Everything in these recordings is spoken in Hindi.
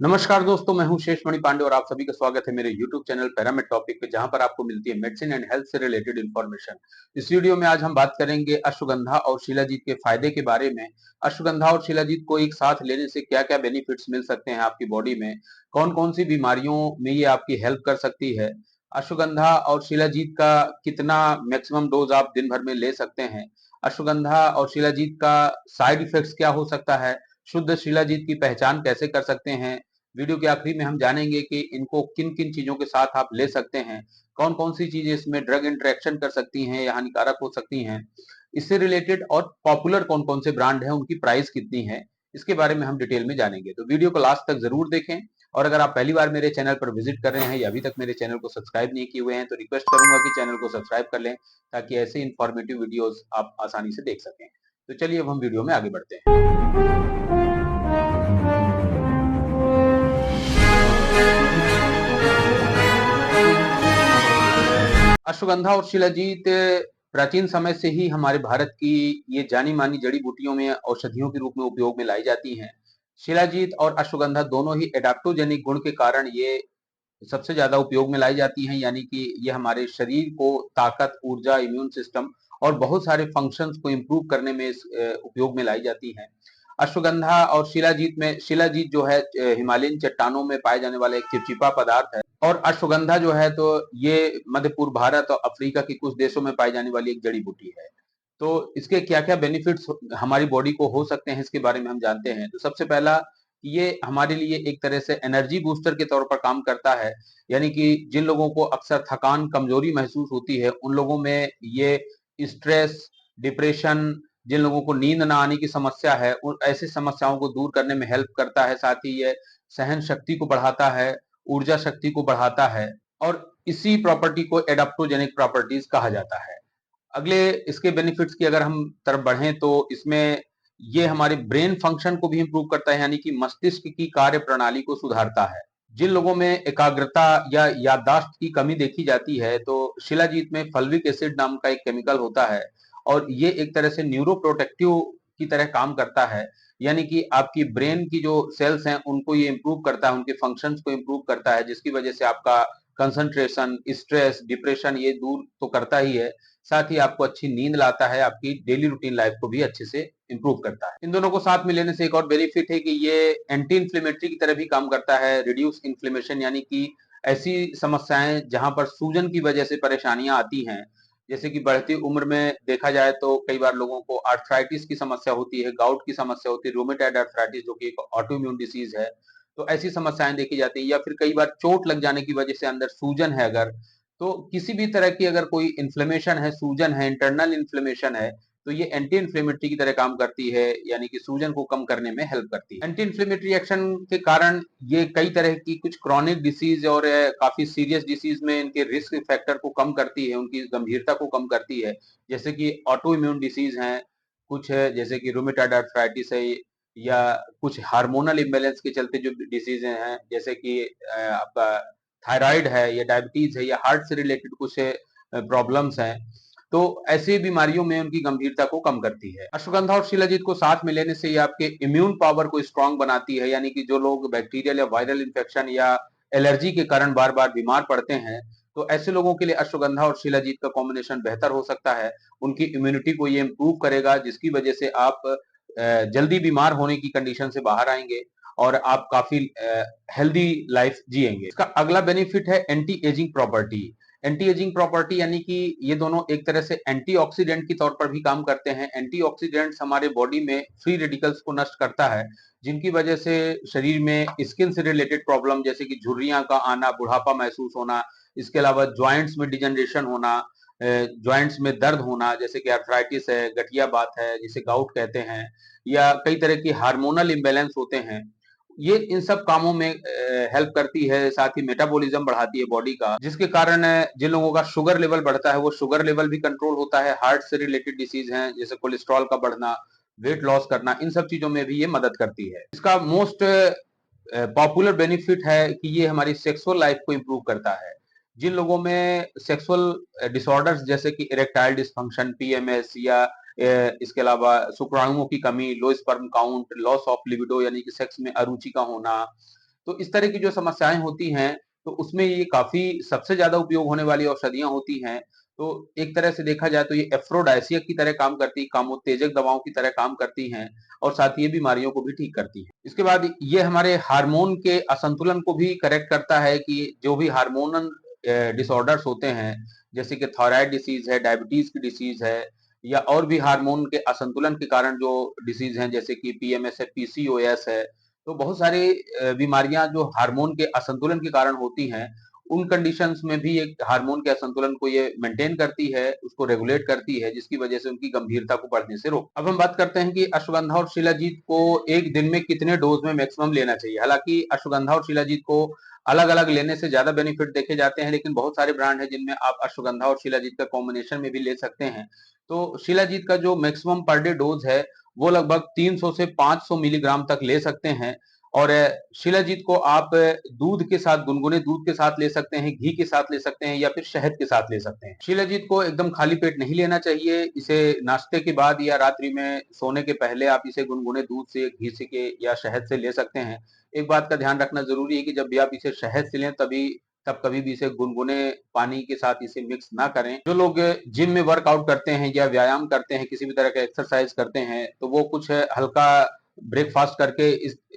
नमस्कार दोस्तों, मैं हूं शेष मणि पांडे और आप सभी का स्वागत है मेरे YouTube चैनल पैरामेड टॉपिक पे, जहां पर आपको मिलती है मेडिसिन एंड हेल्थ से रिलेटेड इन्फॉर्मेशन। इस वीडियो में आज हम बात करेंगे अश्वगंधा और शिलाजीत के फायदे के बारे में। अश्वगंधा और शिलाजीत को एक साथ लेने से क्या-क्या बेनिफिट्स मिल सकते हैं आपकी बॉडी में, कौन-कौन सी बीमारियों में ये आपकी हेल्प कर सकती है, अश्वगंधा और शिलाजीत का कितना मैक्सिमम डोज आप दिन भर में ले सकते हैं, अश्वगंधा और शिलाजीत का साइड इफेक्ट्स क्या हो सकता है, शुद्ध शिलाजीत की पहचान कैसे कर सकते हैं। वीडियो के आखिरी में हम जानेंगे कि इनको किन-किन चीजों के साथ आप ले सकते हैं, कौन-कौन सी चीजें इसमें ड्रग इंटरेक्शन कर सकती हैं या हानिकारक हो सकती हैं, इससे रिलेटेड और पॉपुलर कौन-कौन से ब्रांड हैं, उनकी प्राइस कितनी है, इसके बारे में हम डिटेल में जानेंगे। तो वीडियो को लास्ट तक जरूर देखें और अगर आप पहली बार मेरे चैनल पर विजिट कर रहे हैं या अभी तक मेरे चैनल को सब्सक्राइब नहीं किए हुए हैं, तो रिक्वेस्ट करूंगा कि चैनल को सब्सक्राइब कर लें ताकि ऐसे इंफॉर्मेटिव वीडियोस आप आसानी से देख सकें। तो चलिए अब हम वीडियो में आगे बढ़ते हैं। अश्वगंधा और शिलाजीत प्राचीन समय से ही हमारे भारत की ये जानी-मानी जड़ी-बूटियों में औषधियों के रूप में उपयोग में लाई जाती हैं। शिलाजीत और अश्वगंधा दोनों ही एडाप्टोजेनिक गुण के कारण ये सबसे ज्यादा उपयोग में लाई जाती हैं, यानी कि ये हमारे शरीर को ताकत, ऊर्जा, इम्यून सिस्टम और बहुत सारे फंक्शंस को इम्प्रूव करने में उपयोग में लाई जाती हैं। अश्वगंधा और शिलाजीत जो है हिमालयन चट्टानों में पाए जाने वाला एक चिपचिपा पदार्थ है और अश्वगंधा जो है तो ये मध्य पूर्व भारत और अफ्रीका के कुछ देशों में पाई जाने वाली एक जड़ी बूटी है। तो इसके क्या-क्या बेनिफिट्स हमारी बॉडी को हो सकते हैं, इसके बारे में हम जानते हैं। तो सबसे पहला, ये हमारे लिए एक तरह से एनर्जी बूस्टर के तौर पर काम करता है, यानी कि जिन लोगों को अक्सर थकान, कमजोरी महसूस होती है, उन लोगों में ये स्ट्रेस, डिप्रेशन, जिन लोगों को नींद ना आने की समस्या है, उन ऐसी समस्याओं को दूर करने में हेल्प करता है। साथ ही ये सहन शक्ति को बढ़ाता है, ऊर्जा शक्ति को बढ़ाता है और इसी प्रॉपर्टी को एडाप्टोजेनिक प्रॉपर्टीज कहा जाता है। अगले इसके बेनिफिट्स की अगर हम तरफ बढ़ें तो इसमें ये हमारे ब्रेन फंक्शन को भी इंप्रूव करता है, यानी कि मस्तिष्क की कार्य प्रणाली को सुधारता है। जिन लोगों में एकाग्रता या याददाश्त की कमी देखी जाती है, तो शिलाजीत में फल्विक एसिड नाम का एक केमिकल होता है और ये एक तरह से न्यूरोप्रोटेक्टिव की तरह काम करता है, यानी कि आपकी ब्रेन की जो सेल्स हैं उनको ये इंप्रूव करता है, उनके फंक्शंस को इंप्रूव करता है, जिसकी वजह से आपका कंसंट्रेशन, स्ट्रेस, डिप्रेशन ये दूर तो करता ही है, साथ ही आपको अच्छी नींद लाता है, आपकी डेली रूटीन लाइफ को भी अच्छे से इंप्रूव करता है। इन दोनों को साथ में लेने से एक और बेनिफिट है कि ये एंटी इन्फ्लेमेटरी की तरह भी काम करता है, रिड्यूस इन्फ्लेमेशन, यानी कि ऐसी समस्याएं जहां पर सूजन की वजह से परेशानियां आती हैं, जैसे कि बढ़ती उम्र में देखा जाए तो कई बार लोगों को आर्थराइटिस की समस्या होती है, गाउट की समस्या होती है, रोमेटॉइड आर्थराइटिस जो कि एक ऑटोइम्यून डिसीज है, तो ऐसी समस्याएं देखी जाती है, या फिर कई बार चोट लग जाने की वजह से अंदर सूजन है अगर, तो किसी भी तरह की अगर कोई इन्फ्लेमेशन है, सूजन है, इंटरनल इन्फ्लेमेशन है, तो ये एंटी इन्फ्लेमेटरी की तरह काम करती है, यानी कि सूजन को कम करने में हेल्प करती है। एंटी इन्फ्लेमेटरी एक्शन के कारण ये कई तरह की कुछ क्रॉनिक डिसीज और काफी सीरियस डिसीज में इनके रिस्क फैक्टर को कम करती है, उनकी गंभीरता को कम करती है, जैसे कि ऑटो इम्यून डिसीज हैं, कुछ है जैसे कि रूमेटॉइड आर्थराइटिस है, या कुछ हार्मोनल इम्बैलेंस के चलते जो डिसीज हैं, जैसे कि आपका थायराइड है या डायबिटीज है या हार्ट से रिलेटेड कुछ प्रॉब्लम्स हैं, तो ऐसी बीमारियों में उनकी गंभीरता को कम करती है। अश्वगंधा और शिलाजीत को साथ में लेने से ये आपके इम्यून पावर को स्ट्रांग बनाती है, यानी कि जो लोग बैक्टीरियल या वायरल इंफेक्शन या एलर्जी के कारण बार बार बीमार पड़ते हैं, तो ऐसे लोगों के लिए अश्वगंधा और शिलाजीत का कॉम्बिनेशन बेहतर हो सकता है। उनकी इम्यूनिटी को ये इंप्रूव करेगा, जिसकी वजह से आप जल्दी बीमार होने की कंडीशन से बाहर आएंगे और आप काफी हेल्दी लाइफ जिएंगे। इसका अगला बेनिफिट है anti ageing property. Anti ageing property यानी कि ये दोनों एक तरह से एंटीऑक्सीडेंट के तौर पर भी काम करते हैं। एंटीऑक्सीडेंट्स हमारे बॉडी में फ्री रेडिकल्स को नष्ट करता है, जिनकी वजह से शरीर में स्किन से रिलेटेड प्रॉब्लम जैसे कि झुर्रियां का आना, बुढ़ापा महसूस होना, इसके अलावा ज्वाइंट्स में डिजनरेशन होना, ज्वाइंट्स में दर्द होना, जैसे कि आर्थराइटिस है, गठिया बात है जिसे गाउट कहते हैं, या कई तरह की हार्मोनल इम्बैलेंस होते हैं, ये इन सब कामों में हेल्प करती है। साथ ही मेटाबॉलिज्म बढ़ाती है बॉडी का, जिसके कारण जिन लोगों का शुगर लेवल बढ़ता है वो शुगर लेवल भी कंट्रोल होता है। हार्ट से रिलेटेड डिसीज हैं जैसे कोलेस्ट्रॉल का बढ़ना, वेट लॉस करना, इन सब चीजों में भी ये मदद करती है। इसका मोस्ट पॉपुलर बेनिफिट है कि ये हमारी सेक्सुअल लाइफ को इंप्रूव करता है। जिन लोगों में सेक्सुअल डिसऑर्डर्स जैसे कि इरेक्टाइल डिसफंक्शन, पीएमएस, या इसके अलावा शुक्राणुओं की कमी, low sperm count, loss of libido यानी कि सेक्स में अरुचि का होना, तो इस तरह की जो समस्याएं होती हैं, तो उसमें ये काफी सबसे ज्यादा उपयोग होने वाली औषधियां होती हैं। तो एक तरह से देखा जाए तो ये एफ्रोडाइसिया की तरह काम करती, कामोत्तेजक दवाओं की तरह काम करती हैं, और साथ ही ये बीमारियों को भी ठीक करती है। इसके बाद ये हमारे हार्मोन के असंतुलन को भी करेक्ट करता है कि जो भी हार्मोनल डिसऑर्डर्स होते हैं, जैसे कि थायराइड डिसीज है, डायबिटीज की डिसीज है, या और भी हार्मोन के असंतुलन के कारण जो डिसीज हैं, जैसे कि पीएमएस है, पीसीओएस है, तो बहुत सारी बीमारियां जो हार्मोन के असंतुलन के कारण होती हैं, उन कंडीशंस में भी एक हार्मोन के असंतुलन को ये मेंटेन करती है, उसको रेगुलेट करती है, जिसकी वजह से उनकी गंभीरता को बढ़ने से रोक। अब हम बात करते हैं कि अश्वगंधा और शिलाजीत को एक दिन में कितने डोज में मैक्सिमम लेना चाहिए। हालांकि अश्वगंधा और शिलाजीत को अलग अलग लेने से ज्यादा बेनिफिट देखे जाते हैं, लेकिन बहुत सारे ब्रांड हैं जिनमें आप अश्वगंधा और शिलाजीत का कॉम्बिनेशन में भी ले सकते हैं। तो शिलाजीत का जो मैक्सिमम पर डे डोज है वो लगभग 300 से 500 मिलीग्राम तक ले सकते हैं। और शिलाजीत को आप दूध के साथ, गुनगुने दूध के साथ ले सकते हैं, घी के साथ ले सकते हैं, या फिर शहद के साथ ले सकते हैं। शिलाजीत को एकदम खाली पेट नहीं लेना चाहिए। इसे नाश्ते के बाद या रात्रि में सोने के पहले आप इसे गुनगुने दूध से, घी से के या शहद से ले सकते हैं। एक बात का ध्यान रखना जरूरी है कि जब भी आप इसे शहद से लें तब कभी भी इसे गुनगुने पानी के साथ इसे मिक्स ना करें। जो लोग जिम में वर्कआउट करते हैं या व्यायाम करते हैं, किसी भी तरह का एक्सरसाइज करते हैं, तो वो कुछ हल्का ब्रेकफास्ट करके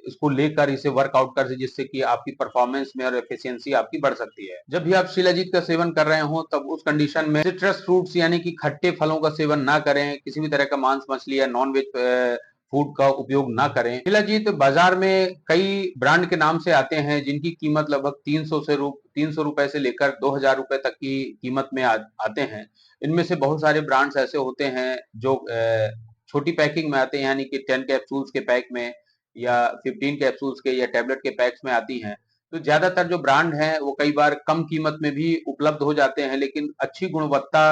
इसको लेकर इसे वर्कआउट कर, जिससे कि आपकी परफॉर्मेंस में और एफिशिएंसी आपकी बढ़ सकती है। जब भी आप शिलाजीत का सेवन कर रहे हो तब उस कंडीशन में सिट्रस फ्रूट्स यानी कि खट्टे फलों का सेवन ना करें, किसी भी तरह का मांस मछली या नॉन वेज फूड का उपयोग ना करें। शिलाजीत बाजार में कई ब्रांड के नाम से आते हैं, जिनकी कीमत लगभग 300 रुपए से लेकर 2000 रुपए तक की कीमत में आते हैं। इनमें से बहुत सारे ब्रांड्स ऐसे होते हैं जो छोटी पैकिंग में आते हैं, यानी कि 10 कैप्सूल्स के पैक में, या 15 कैप्सूल्स के या टैबलेट के पैक्स में आती हैं। तो ज्यादातर जो ब्रांड हैं वो कई बार कम कीमत में भी उपलब्ध हो जाते हैं, लेकिन अच्छी गुणवत्ता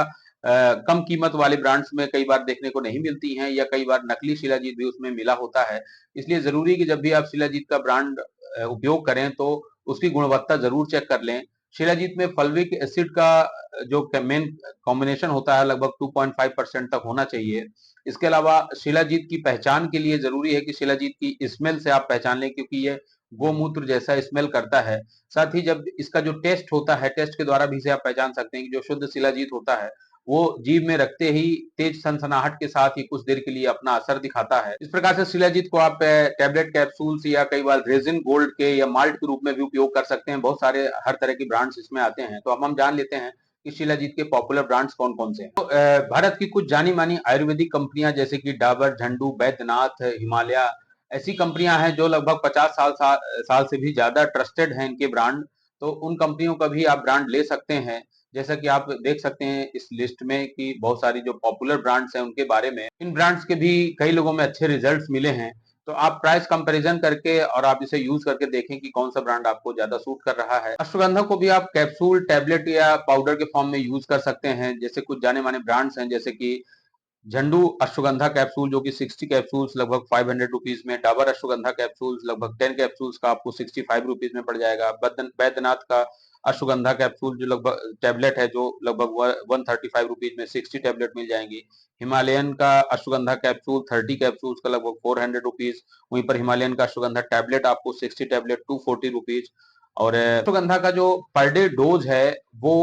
कम कीमत वाले ब्रांड्स में कई बार देखने को नहीं मिलती हैं, या कई बार नकली शिलाजीत भी उसमें मिला होता है। इसलिए जरूरी है कि जब भी आप शिलाजीत का ब्रांड उपयोग करें तो उसकी गुणवत्ता जरूर चेक कर लें। शिलाजीत में फल्विक एसिड का जो मेन कॉम्बिनेशन होता है लगभग 2.5% तक होना चाहिए। इसके अलावा शिलाजीत की पहचान के लिए जरूरी है कि शिलाजीत की स्मेल से आप पहचान लें, क्योंकि ये गोमूत्र जैसा स्मेल करता है। साथ ही जब इसका जो टेस्ट होता है, टेस्ट के द्वारा भी इसे आप पहचान सकते हैं कि जो शुद्ध शिलाजीत होता है वो जीभ में रखते ही तेज सनसनाहट के साथ ही कुछ देर के लिए अपना असर दिखाता है। इस प्रकार से शिलाजीत को आप टैबलेट कैप्सूल्स या कई बार रेजिन गोल्ड के या माल्ट के रूप में भी उपयोग कर सकते हैं। बहुत सारे हर तरह के ब्रांड्स इसमें आते हैं। तो अब हम जान लेते हैं कि शिलाजीत के पॉपुलर ब्रांड्स कौन कौन से हैं। तो भारत की कुछ जानी मानी आयुर्वेदिक कंपनियां जैसे कि डाबर, झंडू, बैद्यनाथ, हिमालय, ऐसी कंपनियां हैं जो लगभग 50 साल से भी ज्यादा ट्रस्टेड हैं इनके ब्रांड। तो उन कंपनियों का भी आप ब्रांड ले सकते हैं। जैसा कि आप देख सकते हैं इस लिस्ट में कि बहुत सारी जो पॉपुलर ब्रांड्स हैं उनके बारे में, इन ब्रांड्स के भी कई लोगों में अच्छे रिजल्ट्स मिले हैं। तो आप प्राइस कंपैरिजन करके और आप इसे यूज करके देखें कि कौन सा ब्रांड आपको ज्यादा सूट कर रहा है। अश्वगंधा को भी आप कैप्सूल, टैबलेट या पाउडर के फॉर्म में यूज कर सकते हैं। जैसे कुछ जाने माने ब्रांड्स हैं जैसे कि झंडू अश्वगंधा कैप्सूल जो कि 60 कैप्सूल्स लगभग 500 रुपीज में, डाबर अश्वगंधा कैप्सूल्स लगभग 10 कैप्सूल्स का आपको 65 रुपीज में पड़ जाएगा। बैद्यनाथ का अश्वगंधा कैप्सूल जो लगभग टैबलेट है जो लगभग 135 रुपीज में 60 टैबलेट मिल जाएंगी। हिमालयन का अश्वगंधा कैप्सूल 30 कैप्सूल्स का लगभग 400 रुपीज। वहीं पर हिमालयन का अश्वगंधा टैबलेट आपको 60 टैबलेट 240 रुपीज। और अश्वगंधा का जो पर डे डोज है वो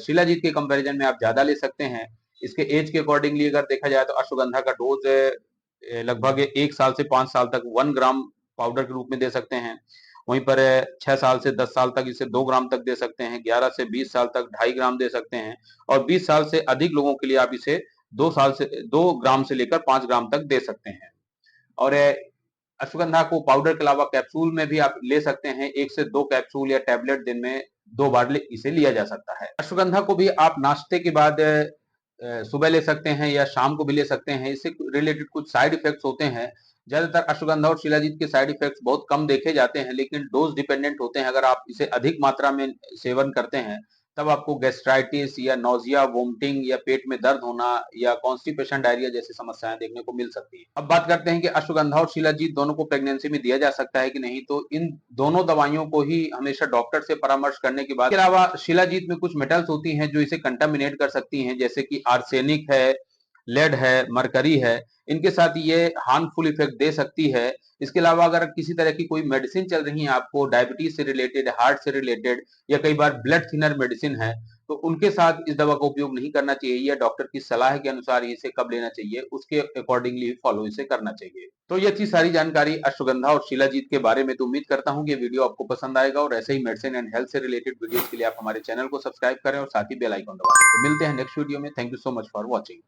शिलाजीत के कंपैरिजन में आप ज्यादा ले सकते हैं। इसके एज के अकॉर्डिंगली अगर देखा जाए तो अश्वगंधा का डोज लगभग 1 साल से 5 साल तक 1 ग्राम पाउडर के रूप में दे सकते हैं। वहीं पर 6 साल से 10 साल तक इसे 2 ग्राम तक दे सकते हैं। 11 से 20 साल तक 2.5 ग्राम दे सकते हैं। और 20 साल से अधिक लोगों के लिए आप इसे 2 ग्राम से लेकर 5 ग्राम तक दे सकते हैं। और अश्वगंधा को पाउडर के अलावा कैप्सूल में भी आप ले सकते हैं। 1 से 2 कैप्सूल या टैबलेट दिन में 2 बार इसे लिया जा सकता है। अश्वगंधा को भी आप नाश्ते के बाद सुबह ले सकते हैं या शाम को भी ले सकते हैं। इससे रिलेटेड कुछ साइड इफेक्ट्स होते हैं। ज्यादातर अश्वगंधा और शिलाजीत के साइड इफेक्ट्स बहुत कम देखे जाते हैं, लेकिन डोज डिपेंडेंट होते हैं। अगर आप इसे अधिक मात्रा में सेवन करते हैं तब आपको गैस्ट्राइटिस या नोजिया, वोमिटिंग या पेट में दर्द होना या कॉन्स्टिपेशन, डायरिया जैसी समस्याएं देखने को मिल सकती है। अब बात करते हैं कि अश्वगंधा और शिलाजीत दोनों को प्रेगनेंसी में दिया जा सकता है कि नहीं। तो इन दोनों दवाइयों को ही हमेशा डॉक्टर से परामर्श करने के बाद। इसके अलावा शिलाजीत में कुछ मेटल्स होती हैं जो इसे कंटामिनेट कर सकती हैं, जैसे कि आर्सेनिक है, लेड है, मरकरी है, इनके साथ ये हार्मफुल इफेक्ट दे सकती है। इसके अलावा अगर किसी तरह की कोई मेडिसिन चल रही है आपको डायबिटीज से रिलेटेड, हार्ट से रिलेटेड या कई बार ब्लड थिनर मेडिसिन है, तो उनके साथ इस दवा का उपयोग नहीं करना चाहिए या डॉक्टर की सलाह के अनुसार इसे कब लेना चाहिए, उसके अकॉर्डिंगली फॉलो इसे करना चाहिए। तो ये थी सारी जानकारी अश्वगंधा और शिलाजीत के बारे में। तो उम्मीद करता हूँ कि ये वीडियो आपको पसंद आएगा और ऐसे ही मेडिसिन एंड हेल्थ से रिलेटेड वीडियोस के लिए आप हमारे चैनल को सब्सक्राइब करें और साथ ही बेल आइकन दबा दें। तो मिलते हैं नेक्स्ट वीडियो में। Thank you so much for watching.